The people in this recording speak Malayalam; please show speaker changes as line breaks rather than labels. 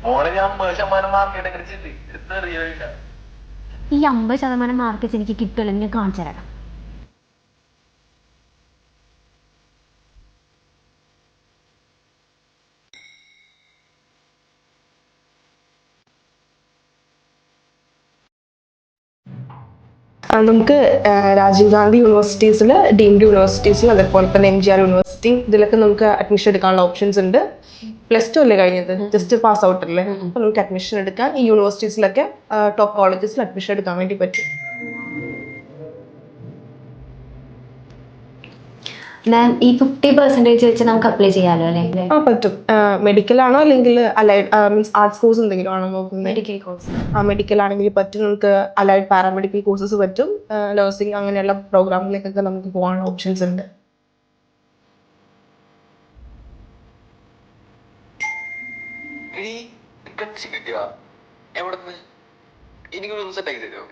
ഈ 50% മാർക്ക് എനിക്ക് കിട്ടുമല്ലോ, ഞാൻ കാണിച്ചു തരാം.
നമുക്ക് രാജീവ് ഗാന്ധി യൂണിവേഴ്സിറ്റീസിൽ, ഡീംഡ് യൂണിവേഴ്സിറ്റീസിൽ, അതേപോലെ തന്നെ MGR യൂണിവേഴ്സിറ്റി, ഇതിലൊക്കെ നമുക്ക് അഡ്മിഷൻ എടുക്കാനുള്ള ഓപ്ഷൻസ് ഉണ്ട്. +2 അല്ലേ കഴിഞ്ഞത്, ജസ്റ്റ് പാസ് ഔട്ട് അല്ലേ, അപ്പോൾ നമുക്ക് അഡ്മിഷൻ എടുക്കാൻ ഈ യൂണിവേഴ്സിറ്റീസിലൊക്കെ ടോപ്പ് കോളേജസിൽ അഡ്മിഷൻ എടുക്കാൻ വേണ്ടി പറ്റും.
മാം, ഈ 50% വെച്ച് നമുക്ക് അപ്ലൈ ചെയ്യാമല്ലോ അല്ലേ?
പറ്റും. മെഡിക്കൽ ആണോ അല്ലെങ്കിൽ അലൈഡ് മീൻസ് ആർട്സ് കോഴ്സ് എന്തെങ്കിലും ആണോ നോക്കുന്നത്?
Medical course.
മെഡിക്കൽ ആണെങ്കിൽ പറ്റും. നമുക്ക് അലൈഡ് പാരാമെഡിക്കൽ കോഴ്സസ് പറ്റും. നഴ്സിംഗ് അങ്ങനെയുള്ള പ്രോഗ്രാമിലേക്കൊക്കെ നമുക്ക് പോകാനുള്ള ഓപ്ഷൻസ് ഉണ്ട്.
കിട്ടിയ എവിടെ എനിക്കൊന്ന് സെറ്റ് ആക്കി തരുമോ?